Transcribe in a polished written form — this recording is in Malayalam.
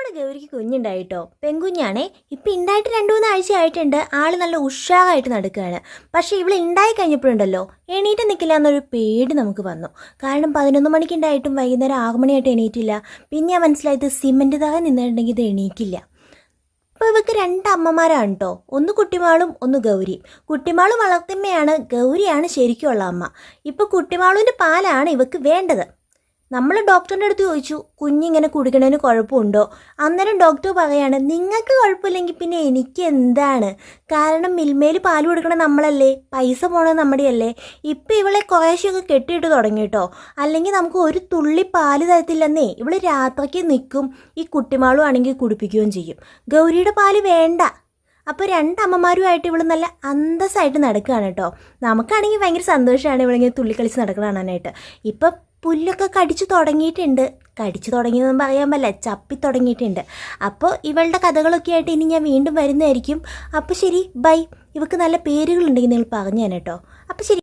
നമ്മുടെ ഗൗരിക്ക് കുഞ്ഞുണ്ടായിട്ടോ, പെൺകുഞ്ഞാണേ. ഇപ്പം ഉണ്ടായിട്ട് 2-3 ആഴ്ച ആയിട്ടുണ്ട്. ആൾ നല്ല ഉഷാറായിട്ട് നടക്കുകയാണ്. പക്ഷേ ഇവൾ ഉണ്ടായി കഴിഞ്ഞപ്പോഴുണ്ടല്ലോ, എണീറ്റ് നിൽക്കില്ല എന്നൊരു പേടി നമുക്ക് വന്നു. കാരണം 11 മണിക്കുണ്ടായിട്ടും വൈകുന്നേരം 6 മണിയായിട്ട് എണീറ്റില്ല. പിന്നെ ഞാൻ മനസ്സിലായത് സിമെൻറ്റ് തറ നിന്നിട്ടുണ്ടെങ്കിൽ ഇത് എണീക്കില്ല. അപ്പോൾ ഇവർക്ക് 2 അമ്മമാരാണ് കേട്ടോ, ഒന്ന് കുട്ടിമാളും ഒന്ന് ഗൗരിയും. കുട്ടിമാൾ വളർത്തമ്മയാണ്, ഗൗരിയാണ് ശരിക്കുള്ള അമ്മ. ഇപ്പോൾ കുട്ടിമാളുവിൻ്റെ പാലാണ് ഇവർക്ക് വേണ്ടത്. നമ്മൾ ഡോക്ടറിൻ്റെ അടുത്ത് ചോദിച്ചു കുഞ്ഞിങ്ങനെ കുടിക്കണതിന് കുഴപ്പമുണ്ടോ. അന്നേരം ഡോക്ടർ പറയാണ് നിങ്ങൾക്ക് കുഴപ്പമില്ലെങ്കിൽ പിന്നെ എനിക്ക് എന്താണ്, കാരണം മിൽമയിൽ പാൽ കൊടുക്കണ നമ്മളല്ലേ, പൈസ പോണത് നമ്മുടെയല്ലേ. ഇപ്പം ഇവളെ കുറേശ്ശൊക്കെ കെട്ടിയിട്ട് തുടങ്ങി കേട്ടോ, അല്ലെങ്കിൽ നമുക്ക് ഒരു തുള്ളി പാല് തരത്തില്ലെന്നേ. ഇവൾ രാത്രിക്ക് നിൽക്കും, ഈ കുട്ടിമാളും ആണെങ്കിൽ കുടിപ്പിക്കുകയും ചെയ്യും. ഗൗരിയുടെ പാല് വേണ്ട. അപ്പോൾ 2 അമ്മമാരുമായിട്ട് ഇവൾ നല്ല അന്തസ്സായിട്ട് നടക്കുകയാണ് കേട്ടോ. നമുക്കാണെങ്കിൽ ഭയങ്കര സന്തോഷമാണ് ഇവളിങ്ങനെ തുള്ളിക്കളിച്ച് നടക്കണം കാണാനായിട്ട്. ഇപ്പം പുല്ലൊക്കെ കടിച്ചു തുടങ്ങിയിട്ടുണ്ട്. കടിച്ചു തുടങ്ങിയതെന്ന് പറയാൻ പറ്റില്ല, ചപ്പി തുടങ്ങിയിട്ടുണ്ട്. അപ്പോൾ ഇവളുടെ കഥകളൊക്കെ ആയിട്ട് ഇനി ഞാൻ വീണ്ടും വരുന്നതായിരിക്കും. അപ്പോൾ ശരി, ബൈ. ഇവൾക്ക് നല്ല പേരുകളുണ്ടെങ്കിൽ നിങ്ങൾ പറഞ്ഞു തന്നെ കേട്ടോ. അപ്പോൾ ശരി.